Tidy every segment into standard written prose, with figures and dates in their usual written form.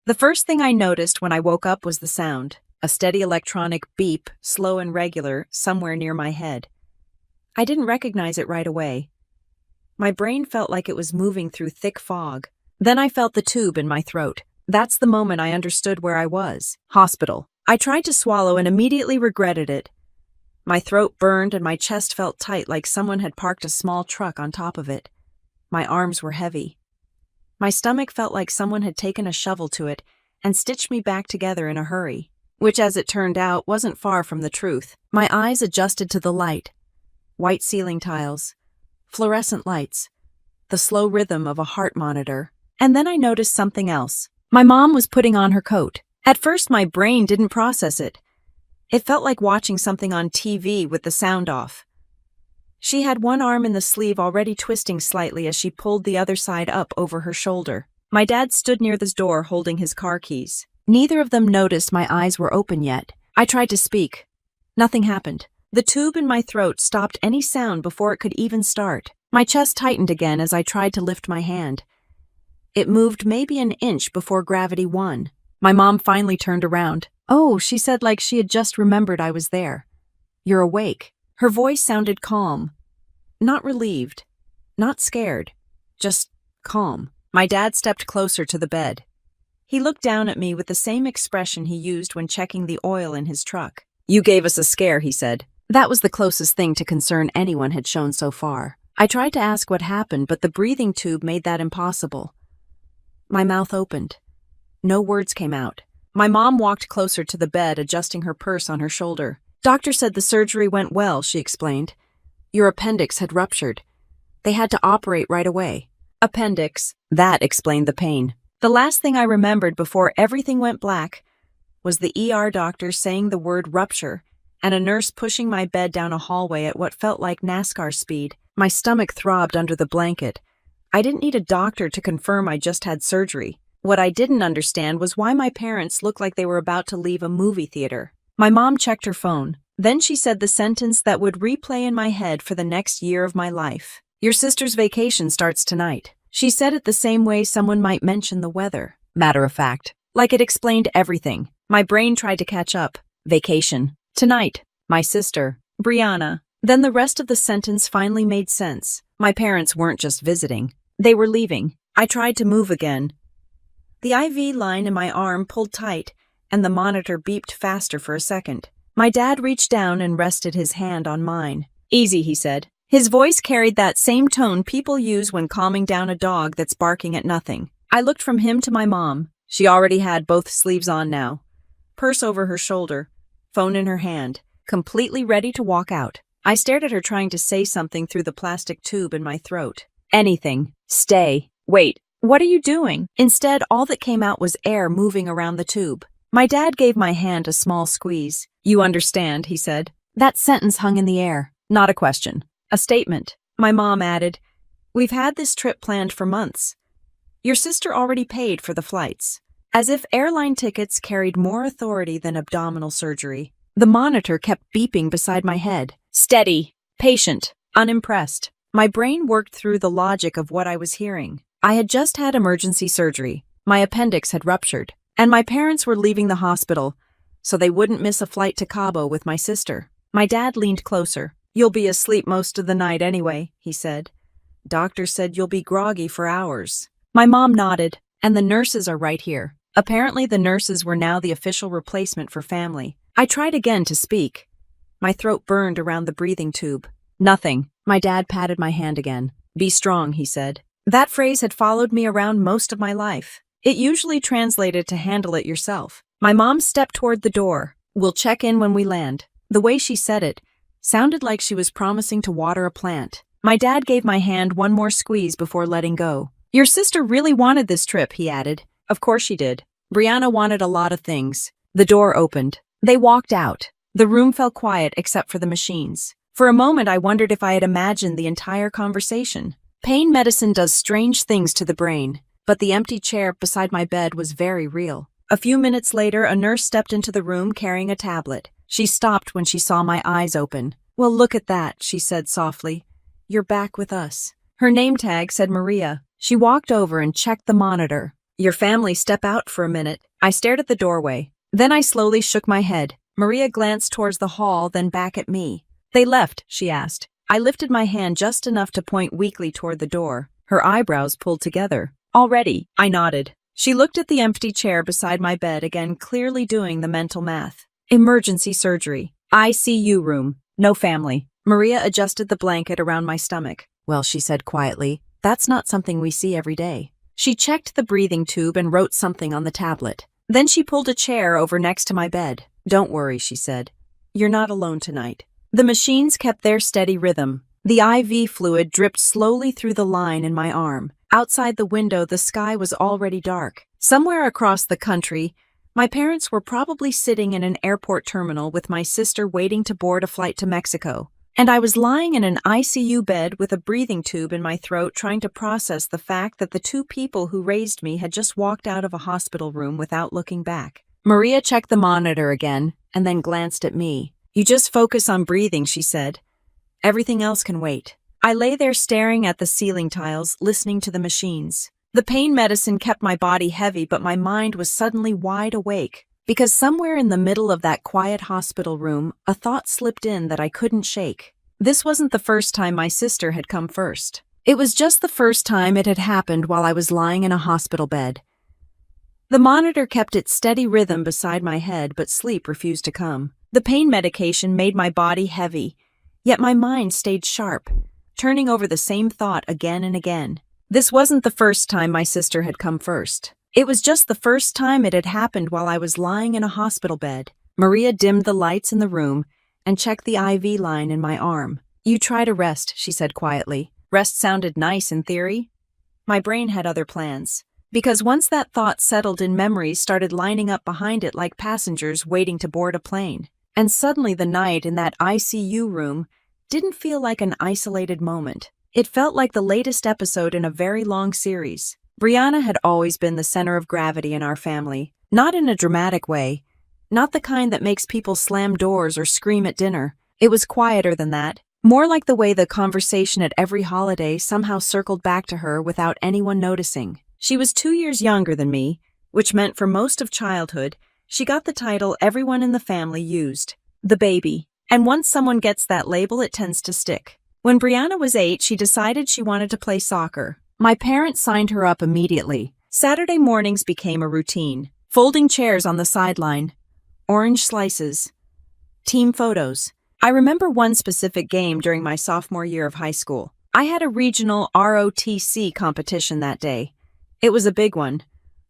The first thing I noticed when I woke up was the sound, a steady electronic beep, slow and regular, somewhere near my head. I didn't recognize it right away. My brain felt like it was moving through thick fog. Then I felt the tube in my throat. That's the moment I understood where I was. Hospital. I tried to swallow and immediately regretted it. My throat burned and my chest felt tight like someone had parked a small truck on top of it. My arms were heavy. My stomach felt like someone had taken a shovel to it and stitched me back together in a hurry, which, as it turned out, wasn't far from the truth. My eyes adjusted to the light. White ceiling tiles, fluorescent lights, the slow rhythm of a heart monitor. And then I noticed something else. My mom was putting on her coat. At first, my brain didn't process it. It felt like watching something on TV with the sound off. She had one arm in the sleeve already twisting slightly as she pulled the other side up over her shoulder. My dad stood near the door holding his car keys. Neither of them noticed my eyes were open yet. I tried to speak. Nothing happened. The tube in my throat stopped any sound before it could even start. My chest tightened again as I tried to lift my hand. It moved maybe an inch before gravity won. My mom finally turned around. "Oh," she said like she had just remembered I was there. "You're awake." Her voice sounded calm. Not relieved. Not scared. Just calm. My dad stepped closer to the bed. He looked down at me with the same expression he used when checking the oil in his truck. "You gave us a scare," he said. That was the closest thing to concern anyone had shown so far. I tried to ask what happened, but the breathing tube made that impossible. My mouth opened. No words came out. My mom walked closer to the bed, adjusting her purse on her shoulder. "Doctor said the surgery went well," she explained. "Your appendix had ruptured. They had to operate right away." Appendix. That explained the pain. The last thing I remembered before everything went black was the ER doctor saying the word rupture and a nurse pushing my bed down a hallway at what felt like NASCAR speed. My stomach throbbed under the blanket. I didn't need a doctor to confirm I just had surgery. What I didn't understand was why my parents looked like they were about to leave a movie theater. My mom checked her phone. Then she said the sentence that would replay in my head for the next year of my life. "Your sister's vacation starts tonight." She said it the same way someone might mention the weather. Matter of fact. Like it explained everything. My brain tried to catch up. Vacation. Tonight. My sister. Brianna. Then the rest of the sentence finally made sense. My parents weren't just visiting. They were leaving. I tried to move again. The IV line in my arm pulled tight, and the monitor beeped faster for a second. My dad reached down and rested his hand on mine. "Easy," he said. His voice carried that same tone people use when calming down a dog that's barking at nothing. I looked from him to my mom. She already had both sleeves on now. Purse over her shoulder, phone in her hand, completely ready to walk out. I stared at her trying to say something through the plastic tube in my throat. Anything. Stay. Wait. What are you doing? Instead, all that came out was air moving around the tube. My dad gave my hand a small squeeze. "You understand," he said. That sentence hung in the air. Not a question. A statement. My mom added, "We've had this trip planned for months. Your sister already paid for the flights." As if airline tickets carried more authority than abdominal surgery. The monitor kept beeping beside my head. Steady. Patient. Unimpressed. My brain worked through the logic of what I was hearing. I had just had emergency surgery. My appendix had ruptured. And my parents were leaving the hospital, so they wouldn't miss a flight to Cabo with my sister. My dad leaned closer. "You'll be asleep most of the night anyway," he said. "Doctor said you'll be groggy for hours." My mom nodded. "And the nurses are right here." Apparently the nurses were now the official replacement for family. I tried again to speak. My throat burned around the breathing tube. "Nothing." My dad patted my hand again. "Be strong," he said. That phrase had followed me around most of my life. It usually translated to handle it yourself. My mom stepped toward the door. "We'll check in when we land." The way she said it sounded like she was promising to water a plant. My dad gave my hand one more squeeze before letting go. "Your sister really wanted this trip," he added. "Of course she did. Brianna wanted a lot of things." The door opened. They walked out. The room fell quiet except for the machines. For a moment I wondered if I had imagined the entire conversation. Pain medicine does strange things to the brain, but the empty chair beside my bed was very real. A few minutes later, a nurse stepped into the room carrying a tablet. She stopped when she saw my eyes open. "Well, look at that," she said softly. "You're back with us." Her name tag said Maria. She walked over and checked the monitor. Your family step out for a minute. I stared at the doorway. Then I slowly shook my head. Maria glanced towards the hall, then back at me. They left, she asked. I lifted my hand just enough to point weakly toward the door. Her eyebrows pulled together. Already, I nodded. She looked at the empty chair beside my bed again, clearly doing the mental math. Emergency surgery. ICU room. No family. Maria adjusted the blanket around my stomach. Well, she said quietly, that's not something we see every day. She checked the breathing tube and wrote something on the tablet. Then she pulled a chair over next to my bed. Don't worry, she said. You're not alone tonight. The machines kept their steady rhythm. The IV fluid dripped slowly through the line in my arm. Outside the window, the sky was already dark. Somewhere across the country, my parents were probably sitting in an airport terminal with my sister waiting to board a flight to Mexico. And I was lying in an ICU bed with a breathing tube in my throat, trying to process the fact that the two people who raised me had just walked out of a hospital room without looking back. Maria checked the monitor again and then glanced at me. You just focus on breathing, she said. Everything else can wait. I lay there staring at the ceiling tiles, listening to the machines. The pain medicine kept my body heavy, but my mind was suddenly wide awake. Because somewhere in the middle of that quiet hospital room, a thought slipped in that I couldn't shake. This wasn't the first time my sister had come first. It was just the first time it had happened while I was lying in a hospital bed. The monitor kept its steady rhythm beside my head, but sleep refused to come. The pain medication made my body heavy, yet my mind stayed sharp, turning over the same thought again and again. This wasn't the first time my sister had come first. It was just the first time it had happened while I was lying in a hospital bed. Maria dimmed the lights in the room and checked the IV line in my arm. You try to rest, she said quietly. Rest sounded nice in theory. My brain had other plans. Because once that thought settled in, memories started lining up behind it like passengers waiting to board a plane. And suddenly the night in that ICU room didn't feel like an isolated moment. It felt like the latest episode in a very long series. Brianna had always been the center of gravity in our family, not in a dramatic way, not the kind that makes people slam doors or scream at dinner. It was quieter than that, more like the way the conversation at every holiday somehow circled back to her without anyone noticing. She was 2 years younger than me, which meant for most of childhood, she got the title everyone in the family used, the baby. And once someone gets that label, it tends to stick. When Brianna was 8, she decided she wanted to play soccer. My parents signed her up immediately. Saturday mornings became a routine. Folding chairs on the sideline, orange slices, team photos. I remember one specific game during my sophomore year of high school. I had a regional ROTC competition that day. It was a big one.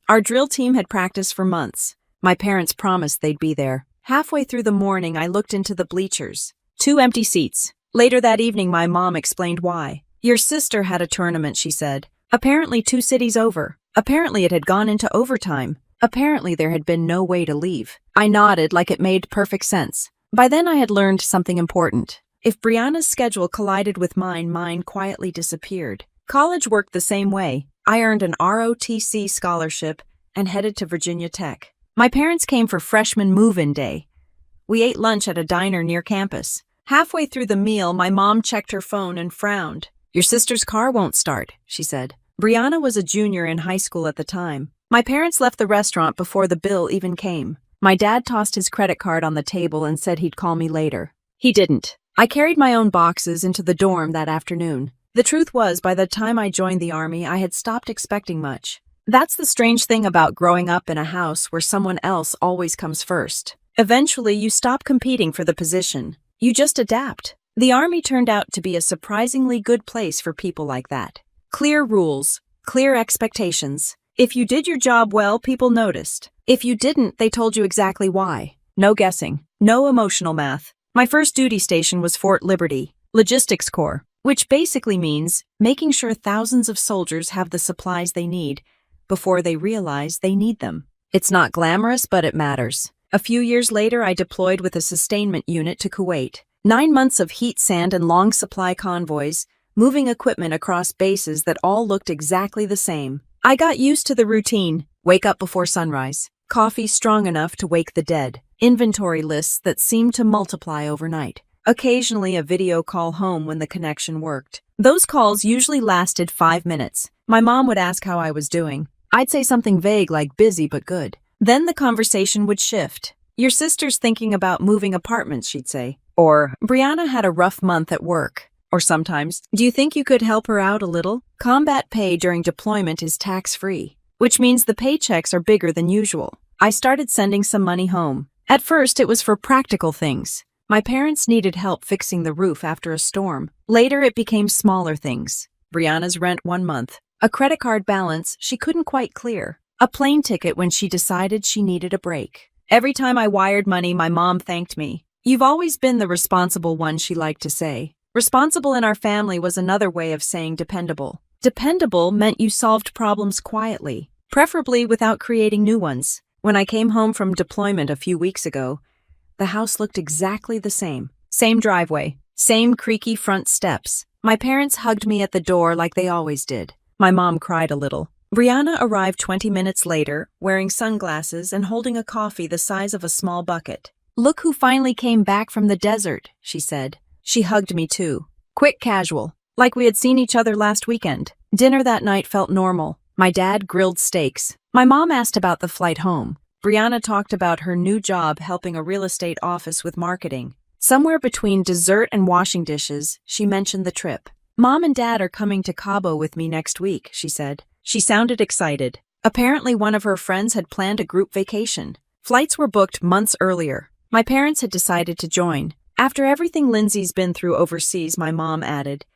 Our drill team had practiced for months. My parents promised they'd be there. Halfway through the morning, I looked into the bleachers. 2 empty seats. Later that evening, my mom explained why. Your sister had a tournament, she said. Apparently 2 cities over. Apparently it had gone into overtime. Apparently there had been no way to leave. I nodded like it made perfect sense. By then I had learned something important. If Brianna's schedule collided with mine quietly disappeared. College worked the same way. I earned an ROTC scholarship and headed to Virginia Tech. My parents came for freshman move-in day. We ate lunch at a diner near campus. Halfway through the meal, my mom checked her phone and frowned. Your sister's car won't start, she said. Brianna was a junior in high school at the time. My parents left the restaurant before the bill even came. My dad tossed his credit card on the table and said he'd call me later. He didn't. I carried my own boxes into the dorm that afternoon. The truth was, by the time I joined the army, I had stopped expecting much. That's the strange thing about growing up in a house where someone else always comes first. Eventually, you stop competing for the position. You just adapt. The army turned out to be a surprisingly good place for people like that. Clear rules, clear expectations. If you did your job well, people noticed. If you didn't, they told you exactly why. No guessing, no emotional math. My first duty station was Fort Liberty, Logistics Corps, which basically means making sure thousands of soldiers have the supplies they need before they realize they need them. It's not glamorous, but it matters. A few years later, I deployed with a sustainment unit to Kuwait. 9 months of heat, sand, and long supply convoys, moving equipment across bases that all looked exactly the same. I got used to the routine. Wake up before sunrise. Coffee strong enough to wake the dead. Inventory lists that seemed to multiply overnight. Occasionally a video call home when the connection worked. Those calls usually lasted 5 minutes. My mom would ask how I was doing. I'd say something vague like busy but good. Then the conversation would shift. Your sister's thinking about moving apartments, she'd say. Or, Brianna had a rough month at work. Or sometimes, do you think you could help her out a little? Combat pay during deployment is tax-free, which means the paychecks are bigger than usual. I started sending some money home. At first, it was for practical things. My parents needed help fixing the roof after a storm. Later, it became smaller things. Brianna's rent 1 month. A credit card balance she couldn't quite clear. A plane ticket when she decided she needed a break. Every time I wired money, my mom thanked me. You've always been the responsible one, she liked to say. Responsible in our family was another way of saying dependable. Dependable meant you solved problems quietly, preferably without creating new ones. When I came home from deployment a few weeks ago, the house looked exactly the same. Same driveway, same creaky front steps. My parents hugged me at the door like they always did. My mom cried a little. Brianna arrived 20 minutes later, wearing sunglasses and holding a coffee the size of a small bucket. Look who finally came back from the desert, she said. She hugged me too. Quick, casual, like we had seen each other last weekend. Dinner that night felt normal. My dad grilled steaks. My mom asked about the flight home. Brianna talked about her new job helping a real estate office with marketing. Somewhere between dessert and washing dishes, she mentioned the trip. Mom and Dad are coming to Cabo with me next week, she said. She sounded excited. Apparently one of her friends had planned a group vacation. Flights were booked months earlier. My parents had decided to join. After everything Lindsay's been through overseas, my mom added,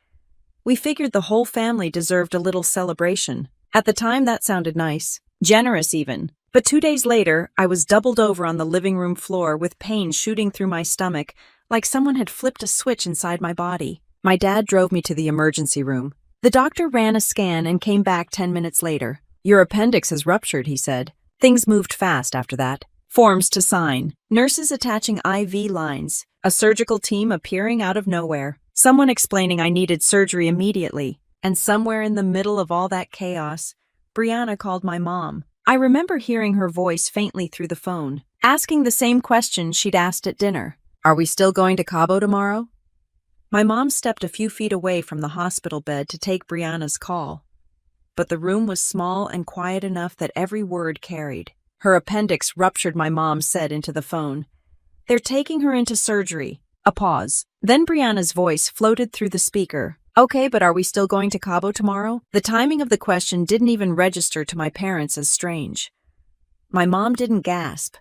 we figured the whole family deserved a little celebration. At the time, that sounded nice. Generous even. But 2 days later, I was doubled over on the living room floor with pain shooting through my stomach, like someone had flipped a switch inside my body. My dad drove me to the emergency room. The doctor ran a scan and came back 10 minutes later. Your appendix has ruptured, he said. Things moved fast after that. Forms to sign. Nurses attaching IV lines. A surgical team appearing out of nowhere. Someone explaining I needed surgery immediately. And somewhere in the middle of all that chaos, Brianna called my mom. I remember hearing her voice faintly through the phone, asking the same question she'd asked at dinner. Are we still going to Cabo tomorrow? My mom stepped a few feet away from the hospital bed to take Brianna's call. But the room was small and quiet enough that every word carried. Her appendix ruptured, my mom said into the phone. They're taking her into surgery. A pause. Then Brianna's voice floated through the speaker. Okay, but are we still going to Cabo tomorrow? The timing of the question didn't even register to my parents as strange. My mom didn't gasp.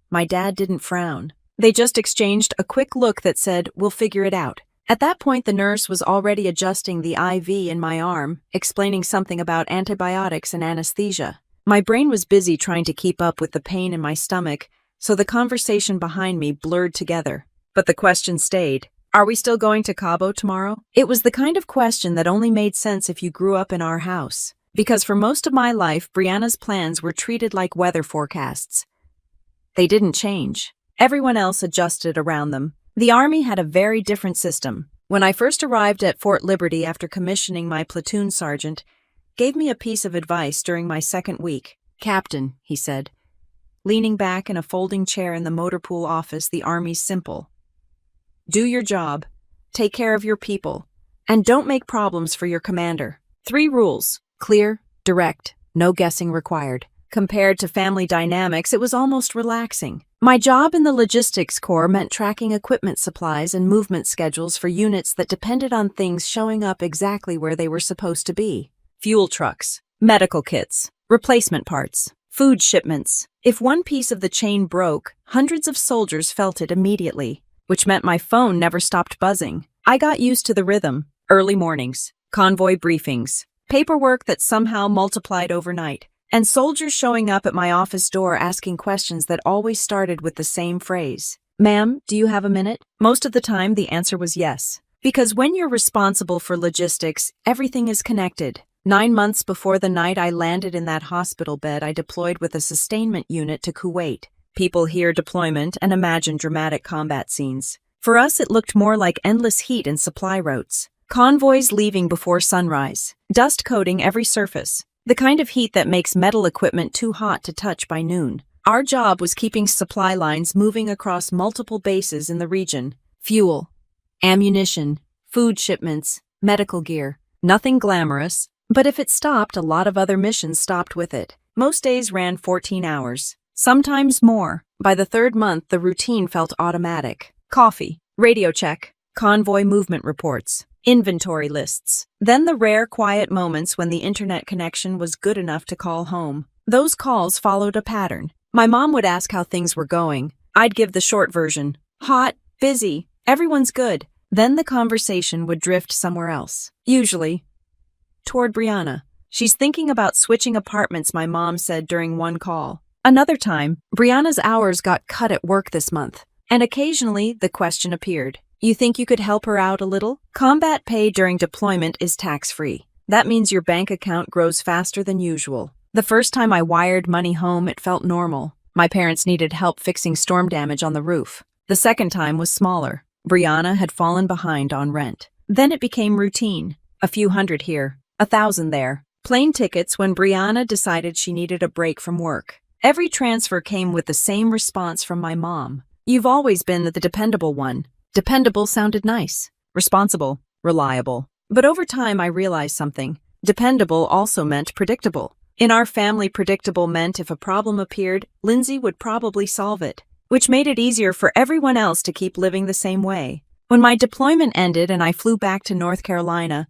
My dad didn't frown. They just exchanged a quick look that said, we'll figure it out. At that point, the nurse was already adjusting the IV in my arm, explaining something about antibiotics and anesthesia. My brain was busy trying to keep up with the pain in my stomach, so the conversation behind me blurred together. But the question stayed. Are we still going to Cabo tomorrow? It was the kind of question that only made sense if you grew up in our house. Because for most of my life, Brianna's plans were treated like weather forecasts. They didn't change. Everyone else adjusted around them. The Army had a very different system. When I first arrived at Fort Liberty after commissioning, my platoon sergeant gave me a piece of advice during my second week. Captain, he said, leaning back in a folding chair in the motor pool office, the Army's simple. Do your job, take care of your people, and don't make problems for your commander. 3 rules. Clear, direct, no guessing required. Compared to family dynamics, it was almost relaxing. My job in the logistics corps meant tracking equipment supplies and movement schedules for units that depended on things showing up exactly where they were supposed to be. Fuel trucks, medical kits, replacement parts, food shipments. If one piece of the chain broke, hundreds of soldiers felt it immediately, which meant my phone never stopped buzzing. I got used to the rhythm. Early mornings, convoy briefings, paperwork that somehow multiplied overnight, and soldiers showing up at my office door asking questions that always started with the same phrase. Ma'am, do you have a minute? Most of the time, the answer was yes. Because when you're responsible for logistics, everything is connected. 9 months before the night I landed in that hospital bed, I deployed with a sustainment unit to Kuwait. People hear deployment and imagine dramatic combat scenes. For us, it looked more like endless heat and supply routes. Convoys leaving before sunrise, dust coating every surface. The kind of heat that makes metal equipment too hot to touch by noon. Our job was keeping supply lines moving across multiple bases in the region. Fuel, ammunition, food shipments, medical gear. Nothing glamorous, But if it stopped, a lot of other missions stopped with it. Most days ran 14 hours, sometimes more. By the third month, the routine felt automatic. Coffee, radio check, convoy movement reports, inventory lists. Then the rare quiet moments when the internet connection was good enough to call home. Those calls followed a pattern. My mom would ask how things were going. I'd give the short version. Hot, busy, everyone's good. Then the conversation would drift somewhere else. Usually toward Brianna. She's thinking about switching apartments, my mom said during one call. Another time, Brianna's hours got cut at work this month. And occasionally, the question appeared. You think you could help her out a little? Combat pay during deployment is tax-free. That means your bank account grows faster than usual. The first time I wired money home, it felt normal. My parents needed help fixing storm damage on the roof. The second time was smaller. Brianna had fallen behind on rent. Then it became routine. A few hundred here, 1,000 there. Plane tickets when Brianna decided she needed a break from work. Every transfer came with the same response from my mom. You've always been the dependable one. Dependable sounded nice. Responsible, reliable. But over time I realized something. Dependable also meant predictable. In our family, predictable meant if a problem appeared, Lindsay would probably solve it, which made it easier for everyone else to keep living the same way. When my deployment ended and I flew back to North Carolina,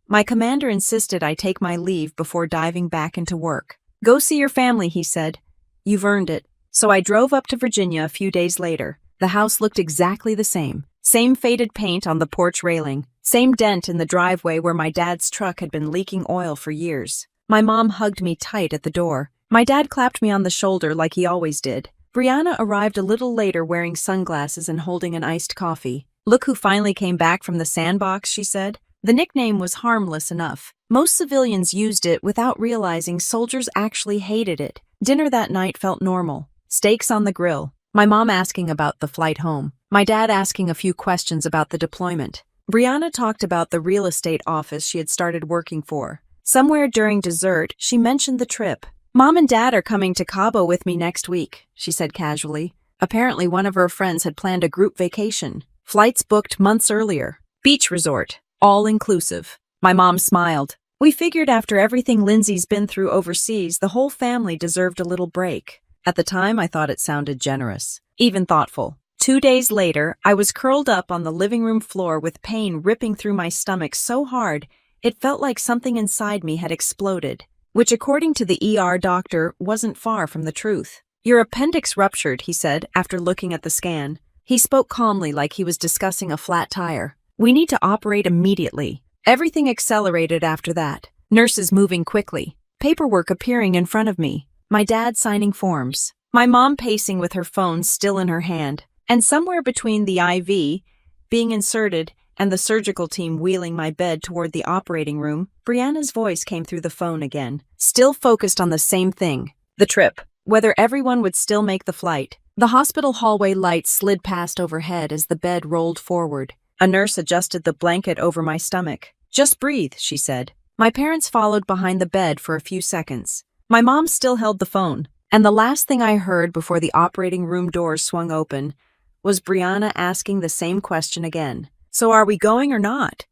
my commander insisted I take my leave before diving back into work. Go see your family, he said. You've earned it. So I drove up to Virginia a few days later. The house looked exactly the same. Same faded paint on the porch railing. Same dent in the driveway where my dad's truck had been leaking oil for years. My mom hugged me tight at the door. My dad clapped me on the shoulder like he always did. Brianna arrived a little later wearing sunglasses and holding an iced coffee. Look who finally came back from the sandbox, she said. The nickname was harmless enough. Most civilians used it without realizing soldiers actually hated it. Dinner that night felt normal. Steaks on the grill. My mom asking about the flight home. My dad asking a few questions about the deployment. Brianna talked about the real estate office she had started working for. Somewhere during dessert, she mentioned the trip. Mom and Dad are coming to Cabo with me next week, she said casually. Apparently one of her friends had planned a group vacation. Flights booked months earlier. Beach resort. All inclusive. My mom smiled. We figured after everything Lindsay's been through overseas, the whole family deserved a little break. At the time, I thought it sounded generous, even thoughtful. 2 days later, I was curled up on the living room floor with pain ripping through my stomach so hard, it felt like something inside me had exploded, which according to the ER doctor wasn't far from the truth. Your appendix ruptured, he said, after looking at the scan. He spoke calmly like he was discussing a flat tire. We need to operate immediately. Everything accelerated after that. Nurses moving quickly. Paperwork appearing in front of me. My dad signing forms. My mom pacing with her phone still in her hand. And somewhere between the IV being inserted and the surgical team wheeling my bed toward the operating room, Brianna's voice came through the phone again, still focused on the same thing. The trip. Whether everyone would still make the flight. The hospital hallway lights slid past overhead as the bed rolled forward. A nurse adjusted the blanket over my stomach. Just breathe, she said. My parents followed behind the bed for a few seconds. My mom still held the phone, and the last thing I heard before the operating room doors swung open was Brianna asking the same question again. So are we going or not?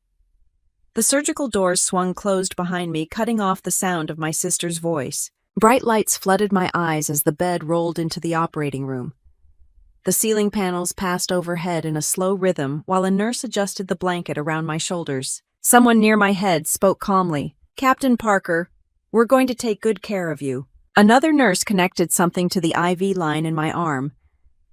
The surgical doors swung closed behind me, cutting off the sound of my sister's voice. Bright lights flooded my eyes as the bed rolled into the operating room. The ceiling panels passed overhead in a slow rhythm while a nurse adjusted the blanket around my shoulders. Someone near my head spoke calmly. Captain Parker, we're going to take good care of you. Another nurse connected something to the IV line in my arm.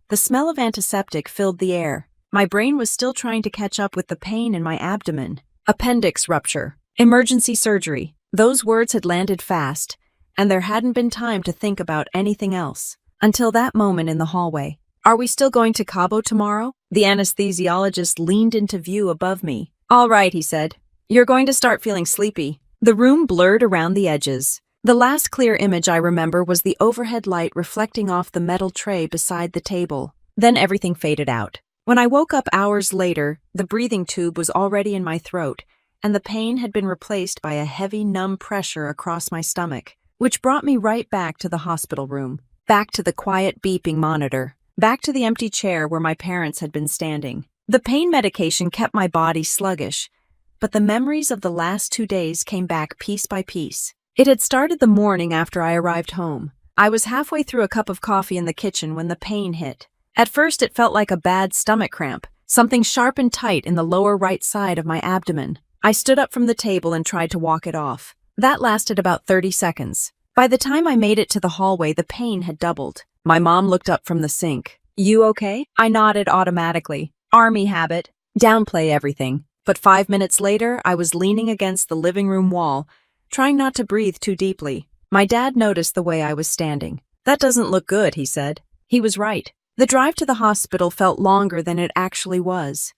The smell of antiseptic filled the air. My brain was still trying to catch up with the pain in my abdomen. Appendix rupture. Emergency surgery. Those words had landed fast, and there hadn't been time to think about anything else. Until that moment in the hallway. Are we still going to Cabo tomorrow? The anesthesiologist leaned into view above me. All right, he said. You're going to start feeling sleepy. The room blurred around the edges. The last clear image I remember was the overhead light reflecting off the metal tray beside the table. Then everything faded out. When I woke up hours later, the breathing tube was already in my throat, and the pain had been replaced by a heavy, numb pressure across my stomach, which brought me right back to the hospital room, back to the quiet beeping monitor, back to the empty chair where my parents had been standing. The pain medication kept my body sluggish, but the memories of the last 2 days came back piece by piece. It had started the morning after I arrived home. I was halfway through a cup of coffee in the kitchen when the pain hit. At first it felt like a bad stomach cramp, something sharp and tight in the lower right side of my abdomen. I stood up from the table and tried to walk it off. That lasted about 30 seconds. By the time I made it to the hallway, the pain had doubled. My mom looked up from the sink. "You okay?" I nodded automatically. Army habit. Downplay everything. But 5 minutes later, I was leaning against the living room wall, trying not to breathe too deeply. My dad noticed the way I was standing. "That doesn't look good," he said. He was right. The drive to the hospital felt longer than it actually was.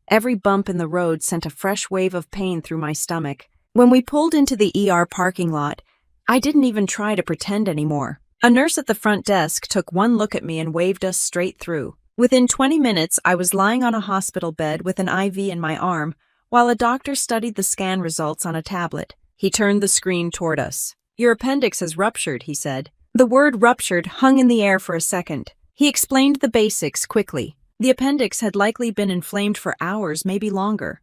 Every bump in the road sent a fresh wave of pain through my stomach. When we pulled into the ER parking lot, I didn't even try to pretend anymore. A nurse at the front desk took one look at me and waved us straight through. Within 20 minutes, I was lying on a hospital bed with an IV in my arm, while a doctor studied the scan results on a tablet. He turned the screen toward us. "Your appendix has ruptured," he said. The word ruptured hung in the air for a second. He explained the basics quickly. The appendix had likely been inflamed for hours, maybe longer.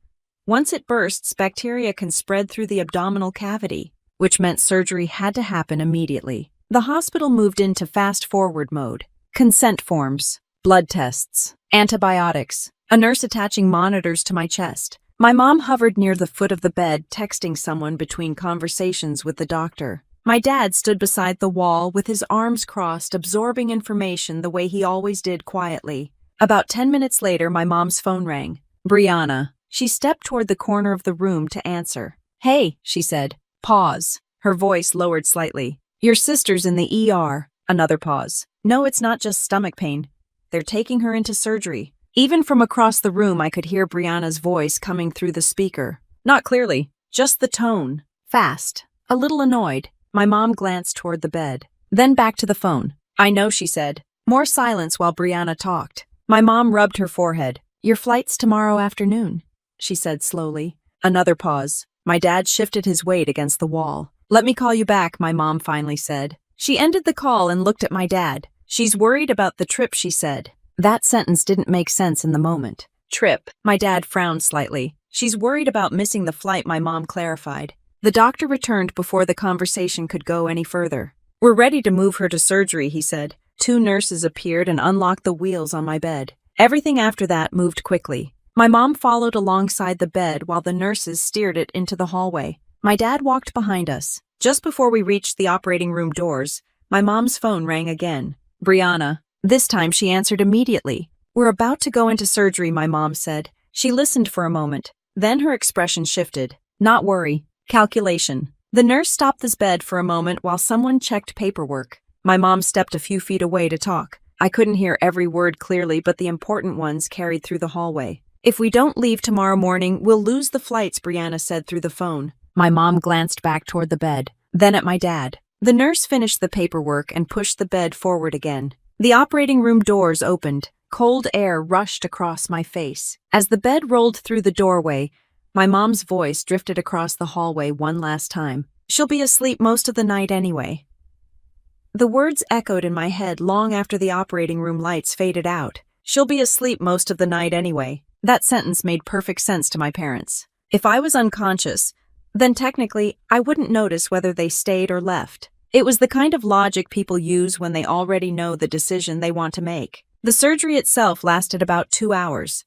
Once it bursts, bacteria can spread through the abdominal cavity, which meant surgery had to happen immediately. The hospital moved into fast-forward mode. Consent forms, blood tests, antibiotics, a nurse attaching monitors to my chest. My mom hovered near the foot of the bed, texting someone between conversations with the doctor. My dad stood beside the wall with his arms crossed, absorbing information the way he always did quietly. About 10 minutes later, my mom's phone rang. "Brianna." She stepped toward the corner of the room to answer. "Hey," she said. Pause. Her voice lowered slightly. "Your sister's in the ER." Another pause. "No, it's not just stomach pain. They're taking her into surgery." Even from across the room, I could hear Brianna's voice coming through the speaker. Not clearly, just the tone. Fast. A little annoyed. My mom glanced toward the bed. Then back to the phone. "I know," she said. More silence while Brianna talked. My mom rubbed her forehead. "Your flight's tomorrow afternoon," she said slowly. Another pause. My dad shifted his weight against the wall. "Let me call you back," my mom finally said. She ended the call and looked at my dad. "She's worried about the trip," she said. That sentence didn't make sense in the moment. "Trip." My dad frowned slightly. "She's worried about missing the flight," my mom clarified. The doctor returned before the conversation could go any further. "We're ready to move her to surgery," he said. 2 nurses appeared and unlocked the wheels on my bed. Everything after that moved quickly. My mom followed alongside the bed while the nurses steered it into the hallway. My dad walked behind us. Just before we reached the operating room doors, my mom's phone rang again. "Brianna." This time she answered immediately. "We're about to go into surgery," my mom said. She listened for a moment. Then her expression shifted. "Not worry. Calculation." The nurse stopped this bed for a moment while someone checked paperwork. My mom stepped a few feet away to talk. I couldn't hear every word clearly, but the important ones carried through the hallway. "If we don't leave tomorrow morning, we'll lose the flights," Brianna said through the phone. My mom glanced back toward the bed, then at my dad. The nurse finished the paperwork and pushed the bed forward again. The operating room doors opened. Cold air rushed across my face. As the bed rolled through the doorway, my mom's voice drifted across the hallway one last time. "She'll be asleep most of the night anyway." The words echoed in my head long after the operating room lights faded out. "She'll be asleep most of the night anyway." That sentence made perfect sense to my parents. If I was unconscious, then technically I wouldn't notice whether they stayed or left. It was the kind of logic people use when they already know the decision they want to make. The surgery itself lasted about 2 hours.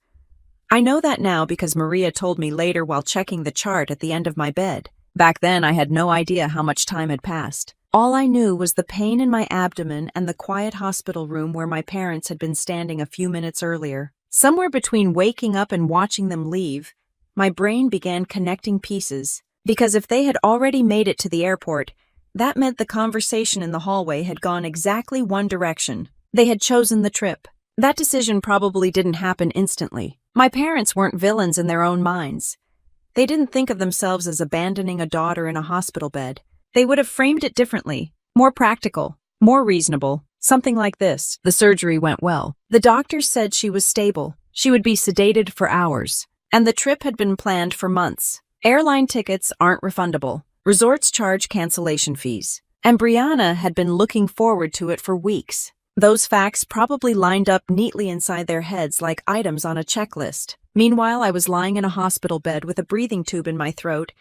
I know that now because Maria told me later while checking the chart at the end of my bed. Back then, I had no idea how much time had passed. All I knew was the pain in my abdomen and the quiet hospital room where my parents had been standing a few minutes earlier. Somewhere between waking up and watching them leave, my brain began connecting pieces. Because if they had already made it to the airport, that meant the conversation in the hallway had gone exactly one direction. They had chosen the trip. That decision probably didn't happen instantly. My parents weren't villains in their own minds. They didn't think of themselves as abandoning a daughter in a hospital bed. They would have framed it differently, more practical, more reasonable, something like this. The surgery went well. The doctors said she was stable. She would be sedated for hours. And the trip had been planned for months. Airline tickets aren't refundable. Resorts charge cancellation fees. And Brianna had been looking forward to it for weeks. Those facts probably lined up neatly inside their heads like items on a checklist. Meanwhile, I was lying in a hospital bed with a breathing tube in my throat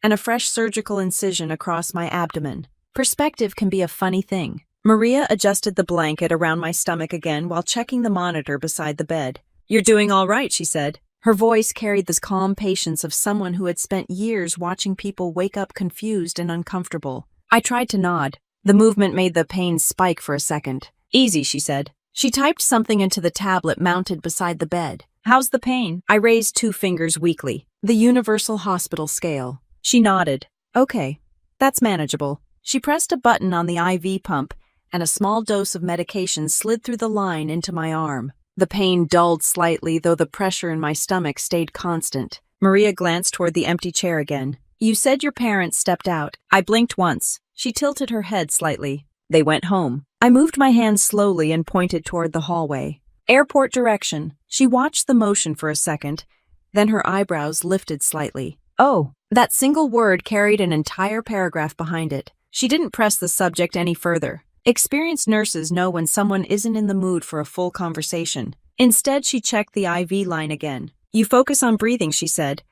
and a fresh surgical incision across my abdomen. Perspective can be a funny thing. Maria adjusted the blanket around my stomach again while checking the monitor beside the bed. "You're doing all right," she said. Her voice carried the calm patience of someone who had spent years watching people wake up confused and uncomfortable. I tried to nod. The movement made the pain spike for a second. "Easy," she said. She typed something into the tablet mounted beside the bed. "How's the pain?" I raised 2 fingers weakly. "The universal hospital scale." She nodded. "Okay, that's manageable." She pressed a button on the IV pump, and a small dose of medication slid through the line into my arm. The pain dulled slightly, though the pressure in my stomach stayed constant. Maria glanced toward the empty chair again. "You said your parents stepped out." I blinked once. She tilted her head slightly. "They went home." I moved my hand slowly and pointed toward the hallway. "Airport direction." She watched the motion for a second, then her eyebrows lifted slightly. "Oh." That single word carried an entire paragraph behind it. She didn't press the subject any further. Experienced nurses know when someone isn't in the mood for a full conversation. Instead, she checked the IV line again. "You focus on breathing," she said.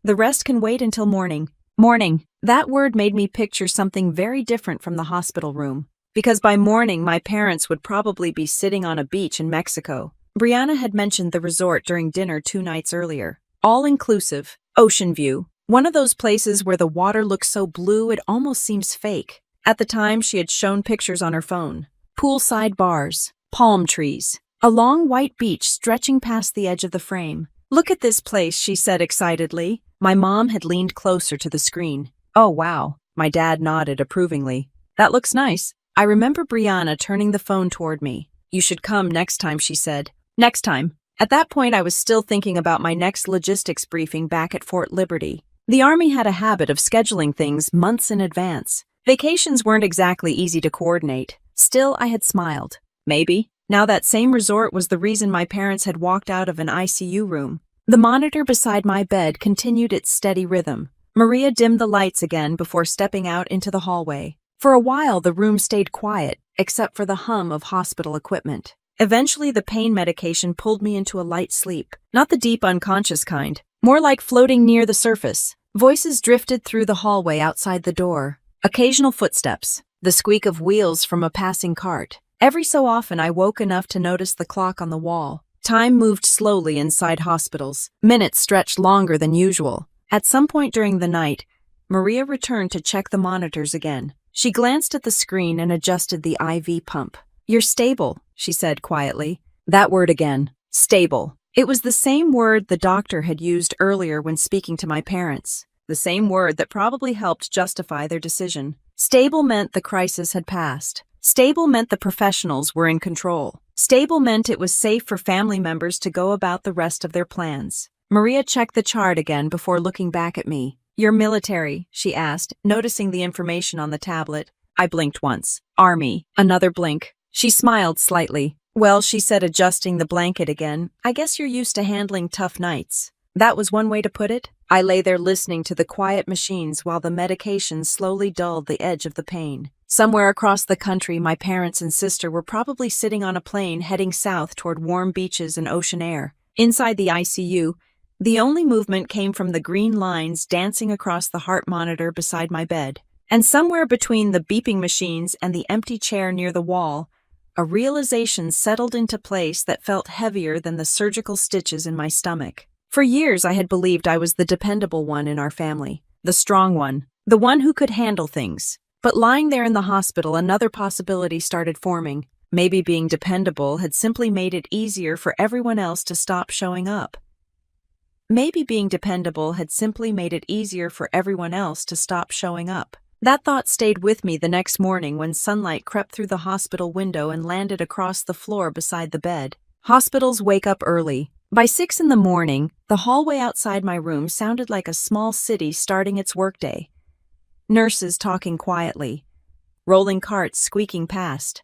"The rest can wait until morning." Morning. That word made me picture something very different from the hospital room. Because by morning, my parents would probably be sitting on a beach in Mexico. Brianna had mentioned the resort during dinner 2 nights earlier. All-inclusive. Ocean view. One of those places where the water looks so blue it almost seems fake. At the time, she had shown pictures on her phone. Poolside bars, palm trees, a long white beach stretching past the edge of the frame. "Look at this place," she said excitedly. My mom had leaned closer to the screen. "Oh, wow." My dad nodded approvingly. "That looks nice." I remember Brianna turning the phone toward me. "You should come next time," she said. Next time. At that point, I was still thinking about my next logistics briefing back at Fort Liberty. The Army had a habit of scheduling things months in advance. Vacations weren't exactly easy to coordinate. Still, I had smiled. Maybe. Now that same resort was the reason my parents had walked out of an ICU room. The monitor beside my bed continued its steady rhythm. Maria dimmed the lights again before stepping out into the hallway. For a while, the room stayed quiet, except for the hum of hospital equipment. Eventually, the pain medication pulled me into a light sleep. Not the deep unconscious kind, more like floating near the surface. Voices drifted through the hallway outside the door. Occasional footsteps, the squeak of wheels from a passing cart. Every so often, I woke enough to notice the clock on the wall. Time moved slowly inside hospitals. Minutes stretched longer than usual. At some point during the night, Maria returned to check the monitors again. She glanced at the screen and adjusted the IV pump. "You're stable," she said quietly. That word again. Stable. It was the same word the doctor had used earlier when speaking to my parents. The same word that probably helped justify their decision. Stable meant the crisis had passed. Stable meant the professionals were in control. Stable meant it was safe for family members to go about the rest of their plans. Maria checked the chart again before looking back at me. "You're military," she asked, noticing the information on the tablet. I blinked once. "Army." Another blink. She smiled slightly. "Well," she said, adjusting the blanket again, "I guess you're used to handling tough nights." That was one way to put it. I lay there listening to the quiet machines while the medication slowly dulled the edge of the pain. Somewhere across the country, my parents and sister were probably sitting on a plane heading south toward warm beaches and ocean air. Inside the ICU, the only movement came from the green lines dancing across the heart monitor beside my bed. And somewhere between the beeping machines and the empty chair near the wall, a realization settled into place that felt heavier than the surgical stitches in my stomach. For years, I had believed I was the dependable one in our family, the strong one, the one who could handle things. But lying there in the hospital, another possibility started forming. Maybe being dependable had simply made it easier for everyone else to stop showing up. Maybe being dependable had simply made it easier for everyone else to stop showing up. That thought stayed with me the next morning when sunlight crept through the hospital window and landed across the floor beside the bed. Hospitals wake up early. By 6 in the morning, the hallway outside my room sounded like a small city starting its workday. Nurses talking quietly, rolling carts squeaking past,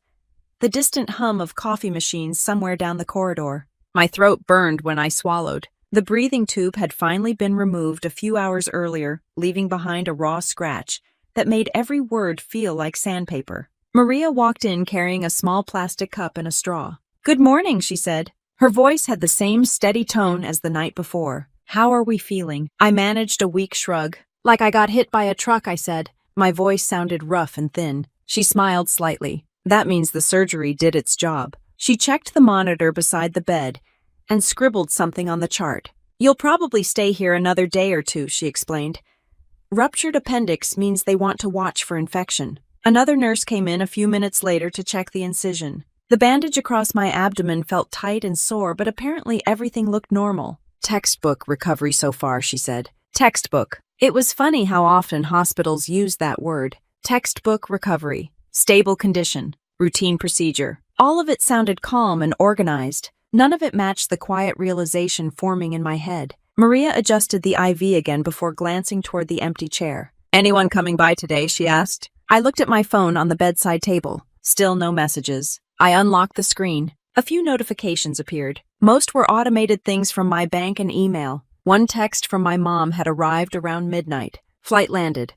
the distant hum of coffee machines somewhere down the corridor. My throat burned when I swallowed. The breathing tube had finally been removed a few hours earlier, leaving behind a raw scratch that made every word feel like sandpaper. Maria walked in carrying a small plastic cup and a straw. "Good morning," she said. Her voice had the same steady tone as the night before. "How are we feeling?" I managed a weak shrug. "Like I got hit by a truck," I said. My voice sounded rough and thin. She smiled slightly. "That means the surgery did its job." She checked the monitor beside the bed and scribbled something on the chart. "You'll probably stay here another day or two," she explained. "Ruptured appendix means they want to watch for infection." Another nurse came in a few minutes later to check the incision. The bandage across my abdomen felt tight and sore, but apparently everything looked normal. "Textbook recovery so far," she said. Textbook. It was funny how often hospitals use that word. Textbook recovery. Stable condition. Routine procedure. All of it sounded calm and organized. None of it matched the quiet realization forming in my head. Maria adjusted the IV again before glancing toward the empty chair. "Anyone coming by today?" she asked. I looked at my phone on the bedside table. Still no messages. I unlocked the screen. A few notifications appeared. Most were automated things from my bank and email. One text from my mom had arrived around midnight. "Flight landed.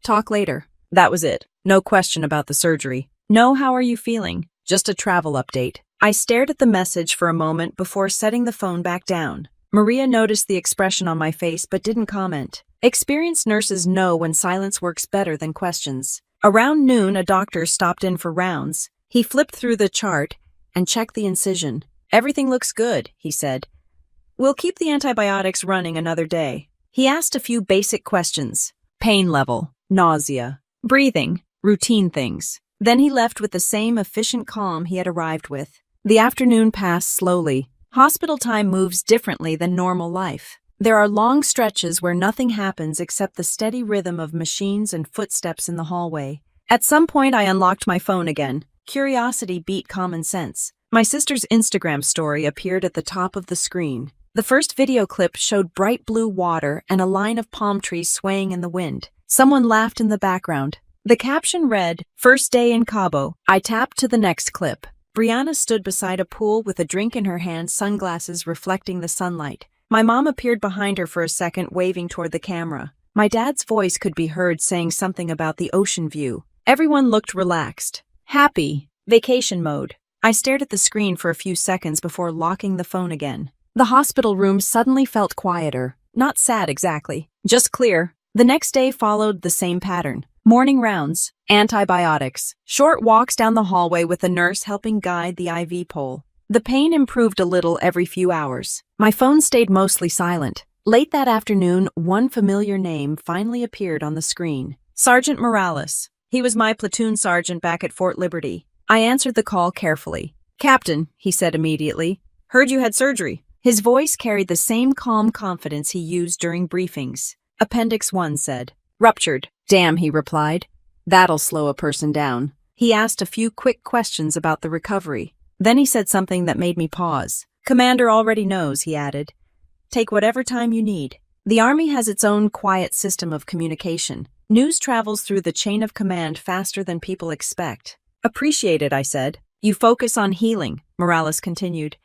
Talk later." That was it. No question about the surgery. No "how are you feeling?" Just a travel update. I stared at the message for a moment before setting the phone back down. Maria noticed the expression on my face but didn't comment. Experienced nurses know when silence works better than questions. Around noon, a doctor stopped in for rounds. He flipped through the chart and checked the incision. "Everything looks good," he said. "We'll keep the antibiotics running another day." He asked a few basic questions. Pain level, nausea, breathing, routine things. Then he left with the same efficient calm he had arrived with. The afternoon passed slowly. Hospital time moves differently than normal life. There are long stretches where nothing happens except the steady rhythm of machines and footsteps in the hallway. At some point, I unlocked my phone again. Curiosity beat common sense. My sister's Instagram story appeared at the top of the screen. The first video clip showed bright blue water and a line of palm trees swaying in the wind. Someone laughed in the background. The caption read, "First day in Cabo." I tapped to the next clip. Brianna stood beside a pool with a drink in her hand, sunglasses reflecting the sunlight. My mom appeared behind her for a second, waving toward the camera. My dad's voice could be heard saying something about the ocean view. Everyone looked relaxed. Happy. Vacation mode. I stared at the screen for a few seconds before locking the phone again. The hospital room suddenly felt quieter. Not sad exactly, just clear. The next day followed the same pattern. Morning rounds, antibiotics, short walks down the hallway with a nurse helping guide the IV pole. The pain improved a little every few hours. My phone stayed mostly silent. Late that afternoon, one familiar name finally appeared on the screen. Sergeant Morales. He was my platoon sergeant back at Fort Liberty. I answered the call carefully. "Captain," he said immediately. "Heard you had surgery." His voice carried the same calm confidence he used during briefings. "Appendix 1 said. Ruptured." "Damn," he replied. "That'll slow a person down." He asked a few quick questions about the recovery. Then he said something that made me pause. "Commander already knows," he added. "Take whatever time you need. The Army has its own quiet system of communication. News travels through the chain of command faster than people expect." "Appreciate it," I said. "You focus on healing," Morales continued.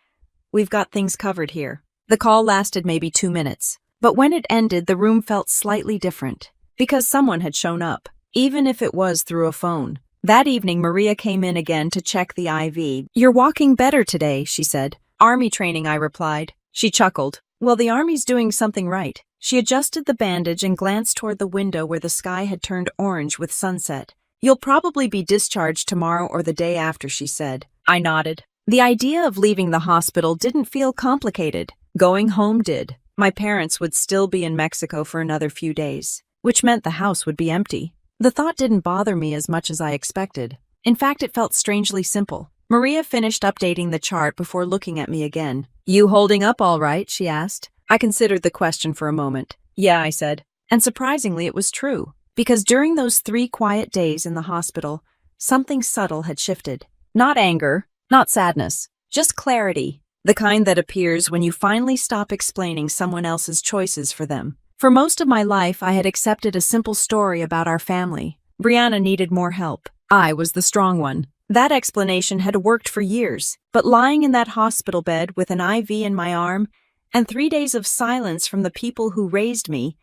"We've got things covered here." The call lasted maybe 2 minutes. But when it ended, the room felt slightly different. Because someone had shown up, even if it was through a phone. That evening, Maria came in again to check the IV. "You're walking better today," she said. "Army training," I replied. She chuckled. "Well, the Army's doing something right." She adjusted the bandage and glanced toward the window where the sky had turned orange with sunset. "You'll probably be discharged tomorrow or the day after," she said. I nodded. The idea of leaving the hospital didn't feel complicated. Going home did. My parents would still be in Mexico for another few days, which meant the house would be empty. The thought didn't bother me as much as I expected. In fact, it felt strangely simple. Maria finished updating the chart before looking at me again. "You holding up all right?" she asked. I considered the question for a moment. "Yeah," I said. And surprisingly, it was true. Because during those 3 quiet days in the hospital, something subtle had shifted. Not anger, not sadness, just clarity. The kind that appears when you finally stop explaining someone else's choices for them. For most of my life, I had accepted a simple story about our family. Brianna needed more help. I was the strong one. That explanation had worked for years, but lying in that hospital bed with an IV in my arm and 3 days of silence from the people who raised me,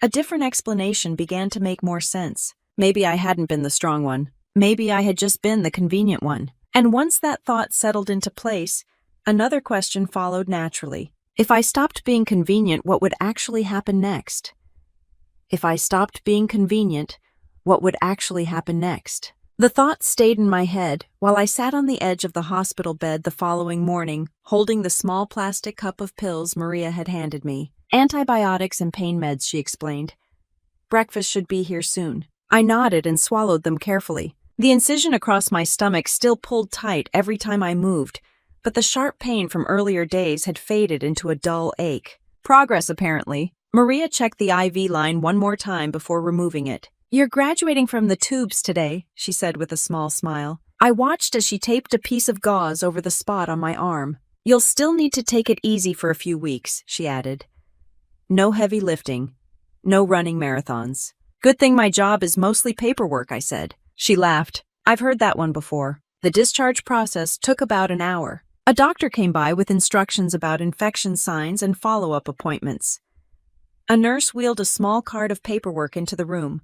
a different explanation began to make more sense. Maybe I hadn't been the strong one. Maybe I had just been the convenient one. And once that thought settled into place, another question followed naturally. If I stopped being convenient, what would actually happen next? If I stopped being convenient, what would actually happen next? The thought stayed in my head while I sat on the edge of the hospital bed the following morning, holding the small plastic cup of pills Maria had handed me. Antibiotics and pain meds, she explained. Breakfast should be here soon. I nodded and swallowed them carefully. The incision across my stomach still pulled tight every time I moved, but the sharp pain from earlier days had faded into a dull ache. Progress, apparently. Maria checked the IV line one more time before removing it. "You're graduating from the tubes today," she said with a small smile. I watched as she taped a piece of gauze over the spot on my arm. "You'll still need to take it easy for a few weeks," she added. "No heavy lifting. No running marathons." "Good thing my job is mostly paperwork," I said. She laughed. "I've heard that one before." The discharge process took about an hour. A doctor came by with instructions about infection signs and follow-up appointments. A nurse wheeled a small cart of paperwork into the room.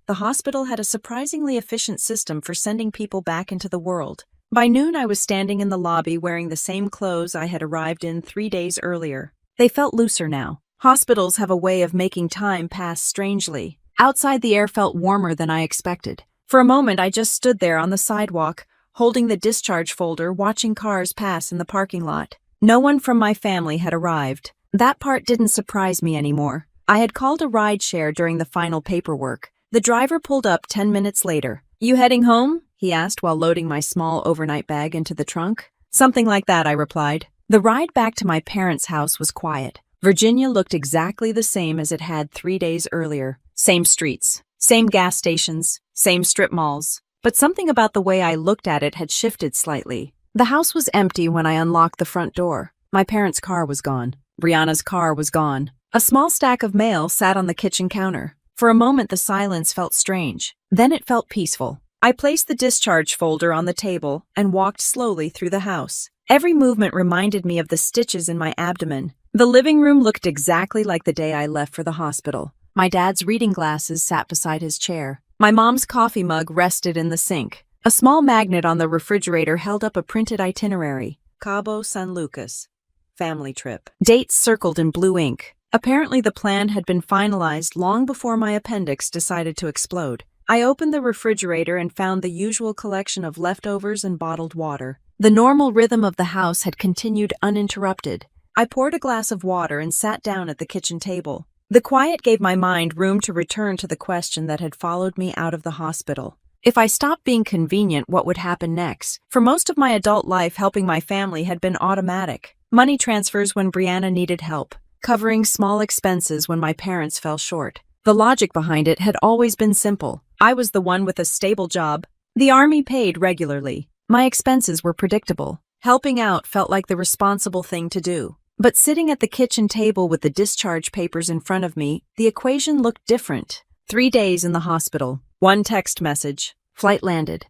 The hospital had a surprisingly efficient system for sending people back into the world. By noon, I was standing in the lobby wearing the same clothes I had arrived in 3 days earlier. They felt looser now. Hospitals have a way of making time pass strangely. Outside, the air felt warmer than I expected. For a moment, I just stood there on the sidewalk, holding the discharge folder, watching cars pass in the parking lot. No one from my family had arrived. That part didn't surprise me anymore. I had called a rideshare during the final paperwork. The driver pulled up 10 minutes later. "You heading home?" he asked while loading my small overnight bag into the trunk. "Something like that," I replied. The ride back to my parents' house was quiet. Virginia looked exactly the same as it had 3 days earlier. Same streets, same gas stations, same strip malls. But something about the way I looked at it had shifted slightly. The house was empty when I unlocked the front door. My parents' car was gone. Brianna's car was gone. A small stack of mail sat on the kitchen counter. For a moment, the silence felt strange. Then it felt peaceful. I placed the discharge folder on the table and walked slowly through the house. Every movement reminded me of the stitches in my abdomen. The living room looked exactly like the day I left for the hospital. My dad's reading glasses sat beside his chair. My mom's coffee mug rested in the sink. A small magnet on the refrigerator held up a printed itinerary. Cabo San Lucas. Family trip. Dates circled in blue ink. Apparently the plan had been finalized long before my appendix decided to explode. I opened the refrigerator and found the usual collection of leftovers and bottled water. The normal rhythm of the house had continued uninterrupted. I poured a glass of water and sat down at the kitchen table. The quiet gave my mind room to return to the question that had followed me out of the hospital. If I stopped being convenient, what would happen next? For most of my adult life, helping my family had been automatic. Money transfers when Brianna needed help. Covering small expenses when my parents fell short. The logic behind it had always been simple. I was the one with a stable job. The army paid regularly. My expenses were predictable. Helping out felt like the responsible thing to do. But sitting at the kitchen table with the discharge papers in front of me, the equation looked different. 3 days in the hospital. 1 text message. Flight landed.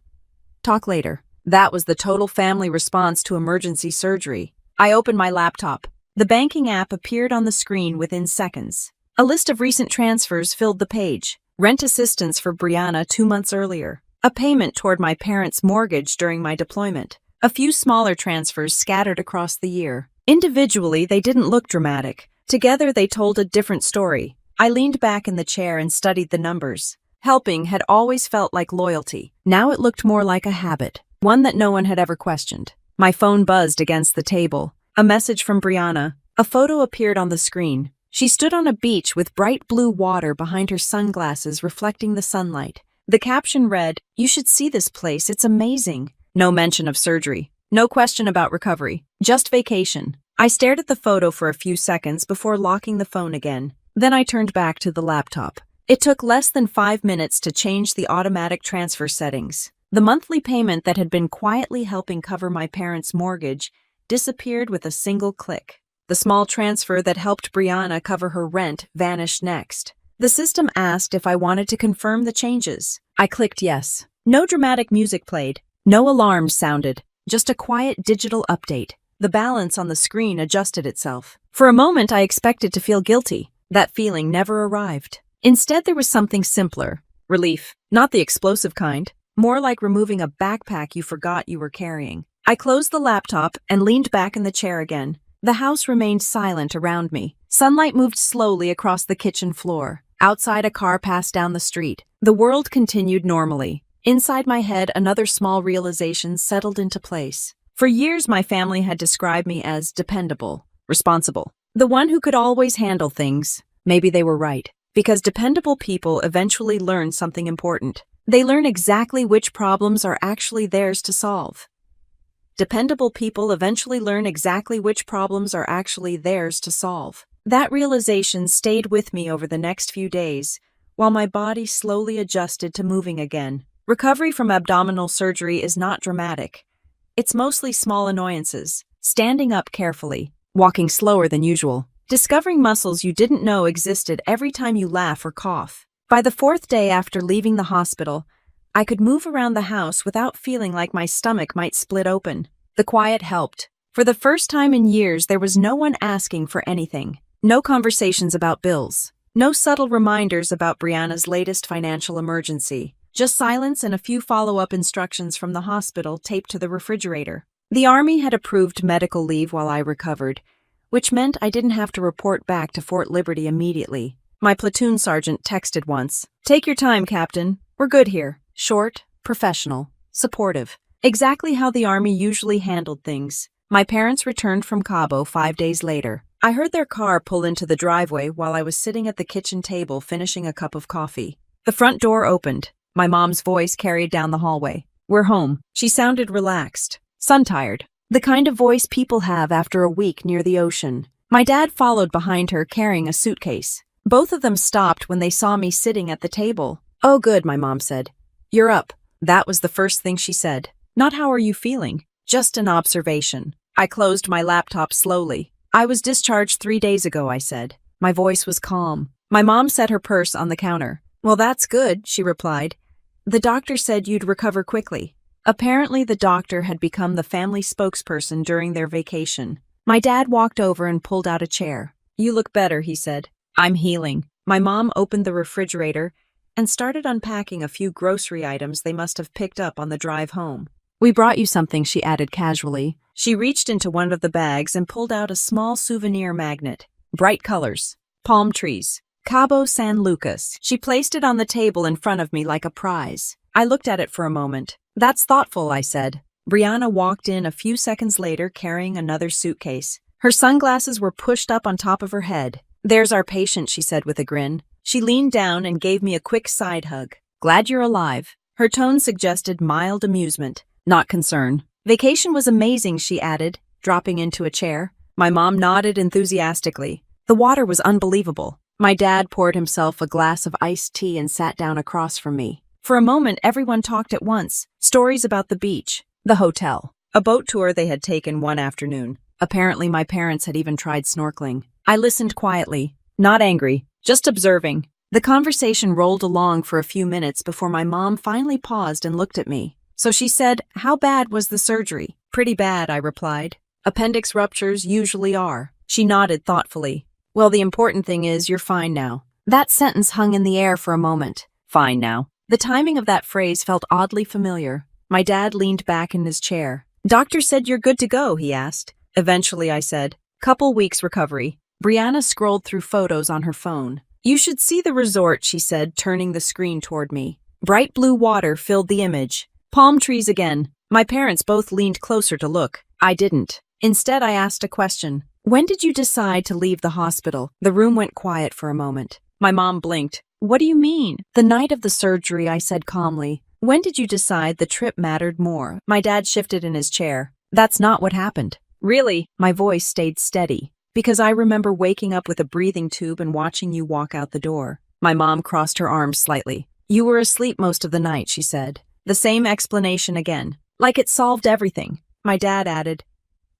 Talk later. That was the total family response to emergency surgery. I opened my laptop. The banking app appeared on the screen within seconds. A list of recent transfers filled the page. Rent assistance for Brianna 2 months earlier. A payment toward my parents' mortgage during my deployment. A few smaller transfers scattered across the year. Individually, they didn't look dramatic. Together, they told a different story. I leaned back in the chair and studied the numbers. Helping had always felt like loyalty. Now it looked more like a habit, one that no one had ever questioned. My phone buzzed against the table. A message from Brianna. A photo appeared on the screen. She stood on a beach with bright blue water behind her sunglasses reflecting the sunlight. The caption read, "You should see this place, it's amazing." No mention of surgery. No question about recovery. Just vacation. I stared at the photo for a few seconds before locking the phone again. Then I turned back to the laptop. It took less than 5 minutes to change the automatic transfer settings. The monthly payment that had been quietly helping cover my parents' mortgage disappeared with a single click. The small transfer that helped Brianna cover her rent vanished next. The system asked if I wanted to confirm the changes. I clicked yes. No dramatic music played. No alarms sounded. Just a quiet digital update. The balance on the screen adjusted itself. For a moment, I expected to feel guilty. That feeling never arrived. Instead, there was something simpler. Relief. Not the explosive kind. more like removing a backpack you forgot you were carrying. I closed the laptop and leaned back in the chair again. The house remained silent around me. Sunlight moved slowly across the kitchen floor. Outside, a car passed down the street. The world continued normally. Inside my head, another small realization settled into place. For years, my family had described me as dependable, responsible, the one who could always handle things. Maybe they were right, because dependable people eventually learn something important. They learn exactly which problems are actually theirs to solve. Dependable people eventually learn exactly which problems are actually theirs to solve. That realization stayed with me over the next few days, while my body slowly adjusted to moving again. Recovery from abdominal surgery is not dramatic. It's mostly small annoyances, standing up carefully, walking slower than usual, discovering muscles you didn't know existed every time you laugh or cough. By the fourth day after leaving the hospital, I could move around the house without feeling like my stomach might split open. The quiet helped. For the first time in years, there was no one asking for anything. No conversations about bills. No subtle reminders about Brianna's latest financial emergency. Just silence and a few follow-up instructions from the hospital taped to the refrigerator. The Army had approved medical leave while I recovered, which meant I didn't have to report back to Fort Liberty immediately. My platoon sergeant texted once, "Take your time, Captain. We're good here." Short, professional, supportive. Exactly how the Army usually handled things. My parents returned from Cabo 5 days later. I heard their car pull into the driveway while I was sitting at the kitchen table finishing a cup of coffee. The front door opened. My mom's voice carried down the hallway. "We're home." She sounded relaxed, sun-tired. The kind of voice people have after a week near the ocean. My dad followed behind her carrying a suitcase. Both of them stopped when they saw me sitting at the table. "Oh, good," my mom said. "You're up." That was the first thing she said. Not "how are you feeling?" Just an observation. I closed my laptop slowly. "I was discharged 3 days ago," I said. My voice was calm. My mom set her purse on the counter. "Well, that's good," she replied. "The doctor said you'd recover quickly." Apparently, the doctor had become the family spokesperson during their vacation. My dad walked over and pulled out a chair. "You look better," he said. "I'm healing." My mom opened the refrigerator and started unpacking a few grocery items they must have picked up on the drive home. "We brought you something," she added casually. She reached into one of the bags and pulled out a small souvenir magnet. Bright colors. Palm trees. Cabo San Lucas. She placed it on the table in front of me like a prize. I looked at it for a moment. "That's thoughtful," I said. Brianna walked in a few seconds later carrying another suitcase. Her sunglasses were pushed up on top of her head. "There's our patient," she said with a grin. She leaned down and gave me a quick side hug. "Glad you're alive." Her tone suggested mild amusement, not concern. "Vacation was amazing," she added, dropping into a chair. My mom nodded enthusiastically. "The water was unbelievable." My dad poured himself a glass of iced tea and sat down across from me. For a moment, everyone talked at once. Stories about the beach, the hotel, a boat tour they had taken one afternoon. Apparently, my parents had even tried snorkeling. I listened quietly, not angry, just observing. The conversation rolled along for a few minutes before my mom finally paused and looked at me. So she said, "How bad was the surgery?" "Pretty bad," I replied. "Appendix ruptures usually are." She nodded thoughtfully. "Well, the important thing is you're fine now." That sentence hung in the air for a moment. Fine now. The timing of that phrase felt oddly familiar. My dad leaned back in his chair. "Doctor said you're good to go," he asked. "Eventually," I said. "Couple weeks recovery." Brianna scrolled through photos on her phone. "You should see the resort," she said, turning the screen toward me. Bright blue water filled the image. Palm trees again. My parents both leaned closer to look. I didn't. Instead, I asked a question. "When did you decide to leave the hospital?" The room went quiet for a moment. My mom blinked. "What do you mean?" "The night of the surgery," I said calmly. "When did you decide the trip mattered more?" My dad shifted in his chair. "That's not what happened." "Really?" My voice stayed steady. "Because I remember waking up with a breathing tube and watching you walk out the door." My mom crossed her arms slightly. "You were asleep most of the night," she said. The same explanation again. Like it solved everything. My dad added,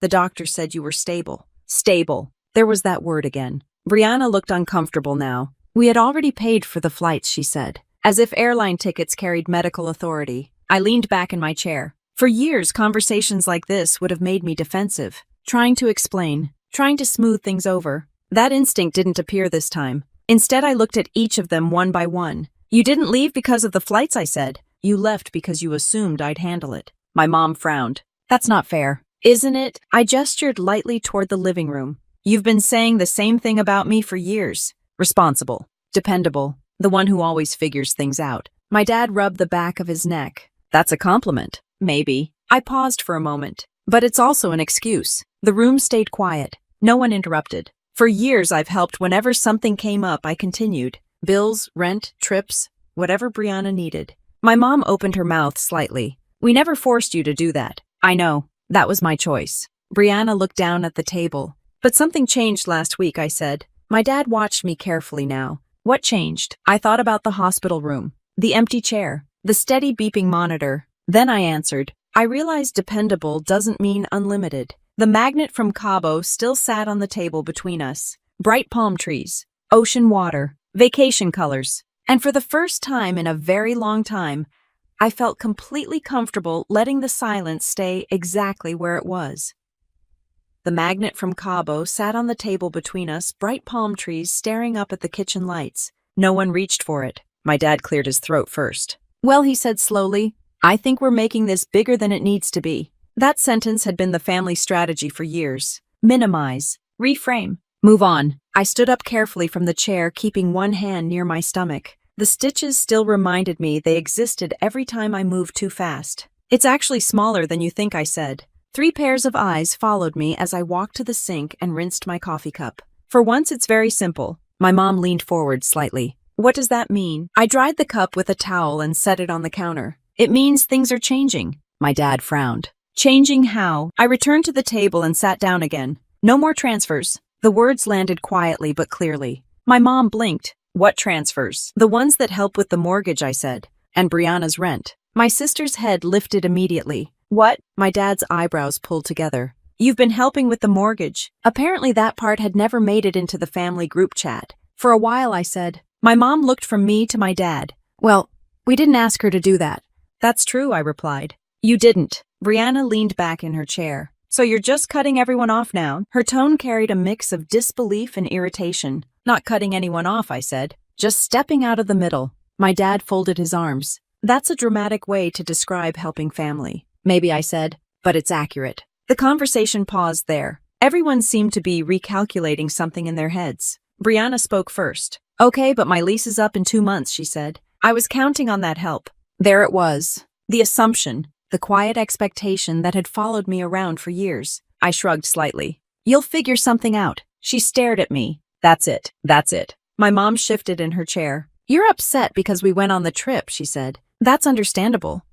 "The doctor said you were stable." Stable. There was that word again. Brianna looked uncomfortable now. "We had already paid for the flights," she said, as if airline tickets carried medical authority. I leaned back in my chair. For years, conversations like this would have made me defensive, trying to explain, trying to smooth things over. That instinct didn't appear this time. Instead, I looked at each of them one by one. "You didn't leave because of the flights," I said. You left because you assumed I'd handle it. My mom frowned. That's not fair, isn't it? I gestured lightly toward the living room. You've been saying the same thing about me for years. Responsible. Dependable. The one who always figures things out. My dad rubbed the back of his neck. That's a compliment. Maybe. I paused for a moment. But it's also an excuse. The room stayed quiet. No one interrupted. For years I've helped whenever something came up, I continued. Bills, rent, trips, whatever Brianna needed. My mom opened her mouth slightly. We never forced you to do that. I know. That was my choice. Brianna looked down at the table. But something changed last week, I said. My dad watched me carefully now. What changed? I thought about the hospital room, the empty chair, the steady beeping monitor. Then I answered. I realized dependable doesn't mean unlimited. The magnet from Cabo still sat on the table between us. Bright palm trees, ocean water, vacation colors. And for the first time in a very long time, I felt completely comfortable letting the silence stay exactly where it was. The magnet from Cabo sat on the table between us, bright palm trees staring up at the kitchen lights. No one reached for it. My dad cleared his throat first. Well, he said slowly, I think we're making this bigger than it needs to be. That sentence had been the family strategy for years. Minimize, reframe, move on. I stood up carefully from the chair, keeping one hand near my stomach. The stitches still reminded me they existed every time I moved too fast. It's actually smaller than you think, I said. 3 pairs of eyes followed me as I walked to the sink and rinsed my coffee cup. For once, it's very simple. My mom leaned forward slightly. What does that mean? I dried the cup with a towel and set it on the counter. It means things are changing. My dad frowned. Changing how? I returned to the table and sat down again. No more transfers. The words landed quietly but clearly. My mom blinked. What transfers? The ones that help with the mortgage, I said. And Brianna's rent. My sister's head lifted immediately. What? My dad's eyebrows pulled together. You've been helping with the mortgage. Apparently that part had never made it into the family group chat. For a while, I said. My mom looked from me to my dad. Well, we didn't ask her to do that. That's true, I replied. You didn't. Brianna leaned back in her chair. So you're just cutting everyone off now? Her tone carried a mix of disbelief and irritation. Not cutting anyone off, I said. Just stepping out of the middle. My dad folded his arms. That's a dramatic way to describe helping family. Maybe, I said, but it's accurate. The conversation paused there. Everyone seemed to be recalculating something in their heads. Brianna spoke first. Okay, but my lease is up in 2 months, she said. I was counting on that help. There it was. The assumption, the quiet expectation that had followed me around for years. I shrugged slightly. You'll figure something out. She stared at me. That's it. That's it. My mom shifted in her chair. You're upset because we went on the trip, she said. That's understandable.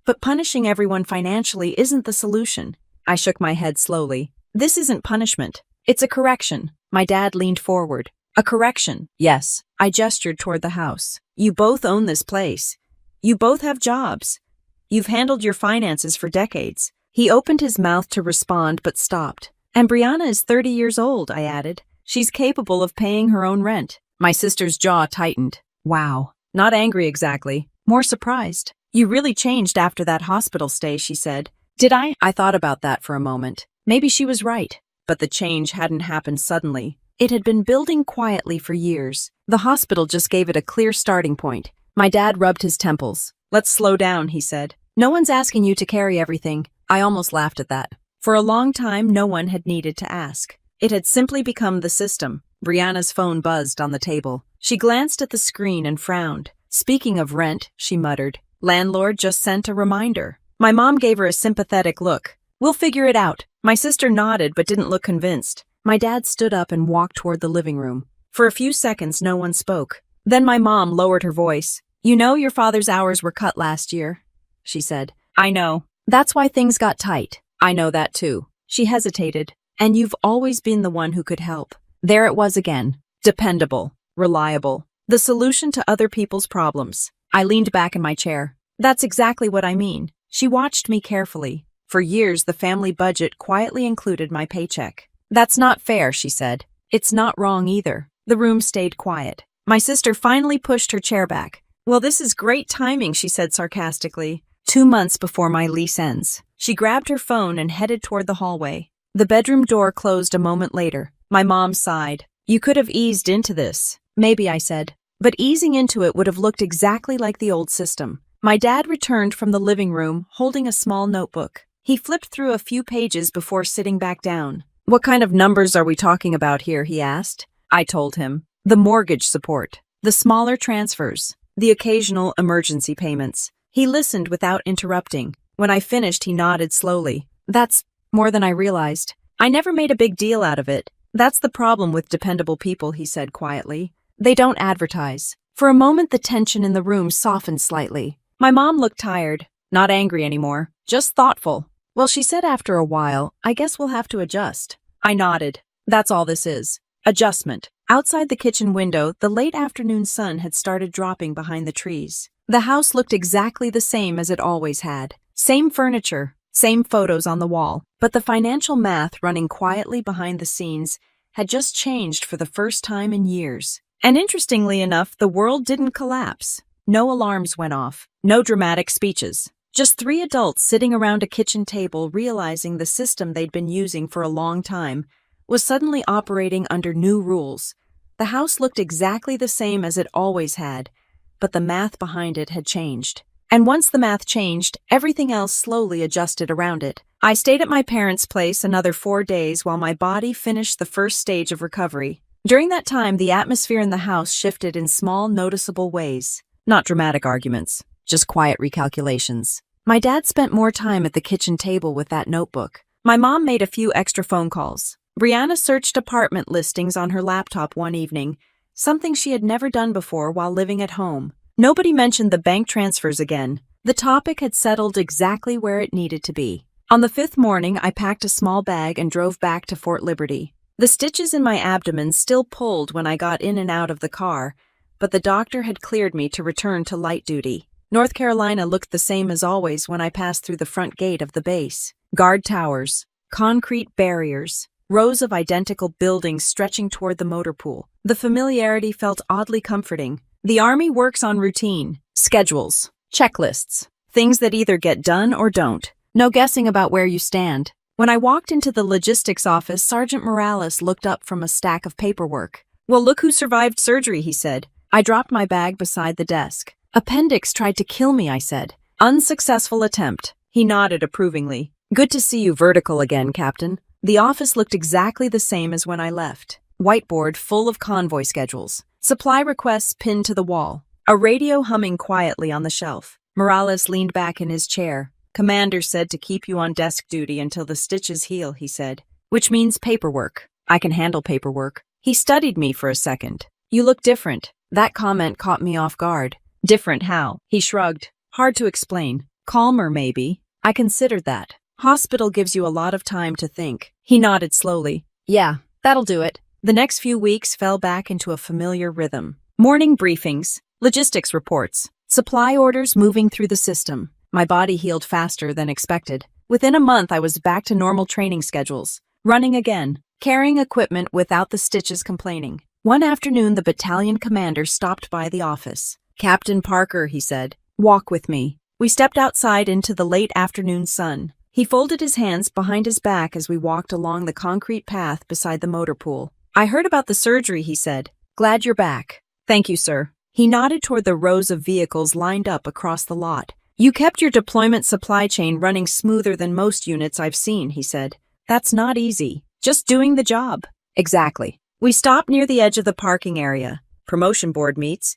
But punishing everyone financially isn't the solution. I shook my head slowly. This isn't punishment. It's a correction. My dad leaned forward. A correction. Yes. I gestured toward the house. You both own this place. You both have jobs. You've handled your finances for decades. He opened his mouth to respond but stopped. And Brianna is 30 years old, I added. She's capable of paying her own rent. My sister's jaw tightened. Wow. Not angry exactly. More surprised. You really changed after that hospital stay, she said. Did I? I thought about that for a moment. Maybe she was right. But the change hadn't happened suddenly. It had been building quietly for years. The hospital just gave it a clear starting point. My dad rubbed his temples. Let's slow down, he said. No one's asking you to carry everything. I almost laughed at that. For a long time, no one had needed to ask. It had simply become the system. Brianna's phone buzzed on the table. She glanced at the screen and frowned. Speaking of rent, she muttered. Landlord just sent a reminder. My mom gave her a sympathetic look. We'll figure it out. My sister nodded but didn't look convinced. My dad stood up and walked toward the living room. For a few seconds, no one spoke. Then my mom lowered her voice. You know your father's hours were cut last year, she said. I know. That's why things got tight. I know that too. She hesitated. And you've always been the one who could help. There it was again. Dependable. Reliable. The solution to other people's problems. I leaned back in my chair. That's exactly what I mean. She watched me carefully. For years, the family budget quietly included my paycheck. That's not fair, she said. It's not wrong either. The room stayed quiet. My sister finally pushed her chair back. Well, this is great timing, she said sarcastically. 2 months before my lease ends. She grabbed her phone and headed toward the hallway. The bedroom door closed a moment later. My mom sighed. You could have eased into this. Maybe, I said. But easing into it would have looked exactly like the old system. My dad returned from the living room holding a small notebook. He flipped through a few pages before sitting back down. "What kind of numbers are we talking about here?" he asked. I told him. The mortgage support, the smaller transfers, the occasional emergency payments. He listened without interrupting. When I finished, he nodded slowly. "That's more than I realized. I never made a big deal out of it. That's the problem with dependable people," he said quietly. "They don't advertise." For a moment, the tension in the room softened slightly. My mom looked tired, not angry anymore, just thoughtful. "Well," she said after a while, "I guess we'll have to adjust." I nodded. That's all this is. Adjustment. Outside the kitchen window, the late afternoon sun had started dropping behind the trees. The house looked exactly the same as it always had. Same furniture, same photos on the wall, but the financial math running quietly behind the scenes had just changed for the first time in years. And interestingly enough, the world didn't collapse. No alarms went off, no dramatic speeches. Just three adults sitting around a kitchen table realizing the system they'd been using for a long time was suddenly operating under new rules. The house looked exactly the same as it always had, but the math behind it had changed. And once the math changed, everything else slowly adjusted around it. I stayed at my parents' place another 4 days while my body finished the first stage of recovery. During that time, the atmosphere in the house shifted in small, noticeable ways. Not dramatic arguments, just quiet recalculations. My dad spent more time at the kitchen table with that notebook. My mom made a few extra phone calls. Brianna searched apartment listings on her laptop one evening, something she had never done before while living at home. Nobody mentioned the bank transfers again. The topic had settled exactly where it needed to be. On the 5th morning, I packed a small bag and drove back to Fort Liberty. The stitches in my abdomen still pulled when I got in and out of the car, but the doctor had cleared me to return to light duty. North Carolina looked the same as always when I passed through the front gate of the base. Guard towers, concrete barriers, rows of identical buildings stretching toward the motor pool. The familiarity felt oddly comforting. The Army works on routine, schedules, checklists, things that either get done or don't. No guessing about where you stand. When I walked into the logistics office, Sergeant Morales looked up from a stack of paperwork. "Well, look who survived surgery," he said. I dropped my bag beside the desk. "Appendix tried to kill me," I said. "Unsuccessful attempt." He nodded approvingly. "Good to see you vertical again, Captain." The office looked exactly the same as when I left. Whiteboard full of convoy schedules. Supply requests pinned to the wall. A radio humming quietly on the shelf. Morales leaned back in his chair. "Commander said to keep you on desk duty until the stitches heal," he said. "Which means paperwork. I can handle paperwork." He studied me for a second. "You look different." That comment caught me off guard. "Different how?" He shrugged. "Hard to explain. Calmer, maybe." I considered that. "Hospital gives you a lot of time to think." He nodded slowly. "Yeah, that'll do it." The next few weeks fell back into a familiar rhythm. Morning briefings, logistics reports, supply orders moving through the system. My body healed faster than expected. Within a month, I was back to normal training schedules, running again, carrying equipment without the stitches complaining. One afternoon, the battalion commander stopped by the office. "Captain Parker," he said, "walk with me." We stepped outside into the late afternoon sun. He folded his hands behind his back as we walked along the concrete path beside the motor pool. "I heard about the surgery," he said. "Glad you're back." "Thank you, sir." He nodded toward the rows of vehicles lined up across the lot. "You kept your deployment supply chain running smoother than most units I've seen," he said. "That's not easy. Just doing the job." "Exactly." We stopped near the edge of the parking area. "Promotion board meets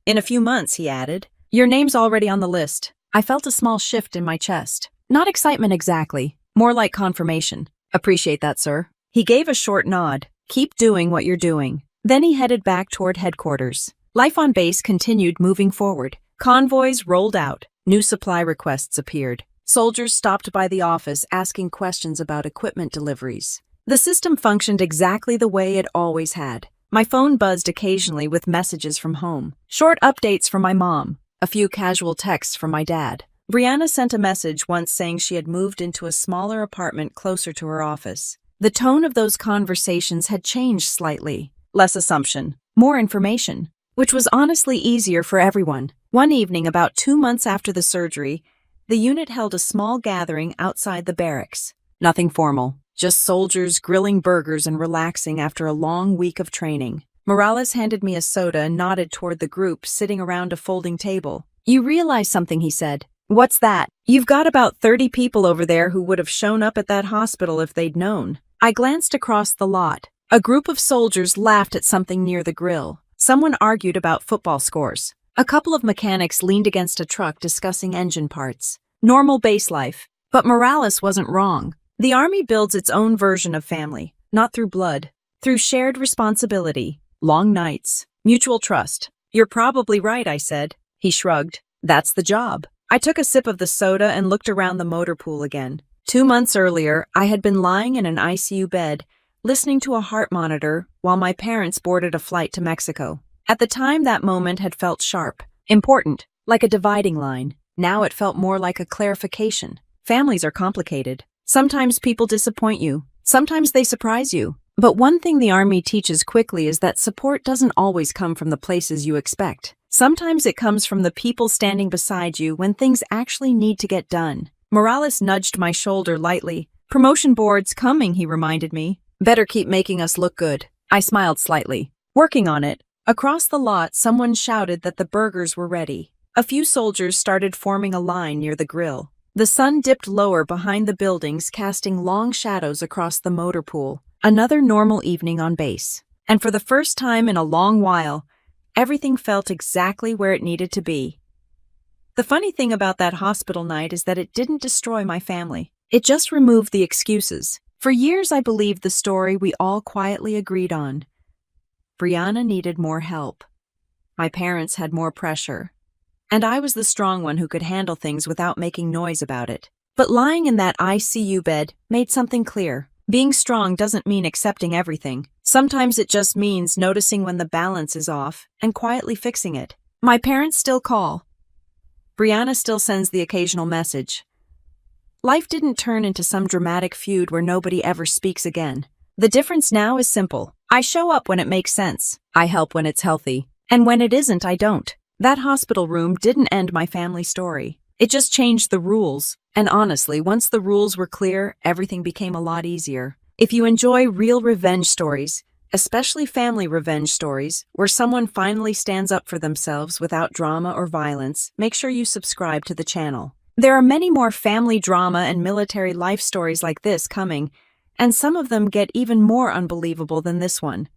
in a few months," he added. "Your name's already on the list." I felt a small shift in my chest. Not excitement exactly, more like confirmation. "Appreciate that, sir." He gave a short nod. "Keep doing what you're doing." Then he headed back toward headquarters. Life on base continued moving forward. Convoys rolled out. New supply requests appeared. Soldiers stopped by the office asking questions about equipment deliveries. The system functioned exactly the way it always had. My phone buzzed occasionally with messages from home. Short updates from my mom. A few casual texts from my dad. Brianna sent a message once saying she had moved into a smaller apartment closer to her office. The tone of those conversations had changed slightly. Less assumption, more information, which was honestly easier for everyone. One evening, about 2 months after the surgery, the unit held a small gathering outside the barracks. Nothing formal, just soldiers grilling burgers and relaxing after a long week of training. Morales handed me a soda and nodded toward the group sitting around a folding table. You realize something, he said. What's that? You've got about 30 people over there who would have shown up at that hospital if they'd known. I glanced across the lot. A group of soldiers laughed at something near the grill. Someone argued about football scores. A couple of mechanics leaned against a truck discussing engine parts. Normal base life. But Morales wasn't wrong. The Army builds its own version of family, not through blood, through shared responsibility, long nights, mutual trust. You're probably right, I said. He shrugged. That's the job. I took a sip of the soda and looked around the motor pool again. 2 months earlier, I had been lying in an ICU bed, listening to a heart monitor while my parents boarded a flight to Mexico. At the time, that moment had felt sharp, important, like a dividing line. Now it felt more like a clarification. Families are complicated. Sometimes people disappoint you. Sometimes they surprise you. But one thing the Army teaches quickly is that support doesn't always come from the places you expect. Sometimes it comes from the people standing beside you when things actually need to get done. Morales nudged my shoulder lightly. Promotion board's coming, he reminded me. Better keep making us look good. I smiled slightly. Working on it. Across the lot, someone shouted that the burgers were ready. A few soldiers started forming a line near the grill. The sun dipped lower behind the buildings, casting long shadows across the motor pool. Another normal evening on base. And for the first time in a long while, everything felt exactly where it needed to be. The funny thing about that hospital night is that it didn't destroy my family. It just removed the excuses. For years, I believed the story we all quietly agreed on. Brianna needed more help. My parents had more pressure. And I was the strong one who could handle things without making noise about it. But lying in that ICU bed made something clear. Being strong doesn't mean accepting everything. Sometimes it just means noticing when the balance is off and quietly fixing it. My parents still call. Brianna still sends the occasional message. Life didn't turn into some dramatic feud where nobody ever speaks again. The difference now is simple. I show up when it makes sense. I help when it's healthy. And when it isn't, I don't. That hospital room didn't end my family story. It just changed the rules. And honestly, once the rules were clear, everything became a lot easier. If you enjoy real revenge stories, especially family revenge stories, where someone finally stands up for themselves without drama or violence, make sure you subscribe to the channel. There are many more family drama and military life stories like this coming, and some of them get even more unbelievable than this one.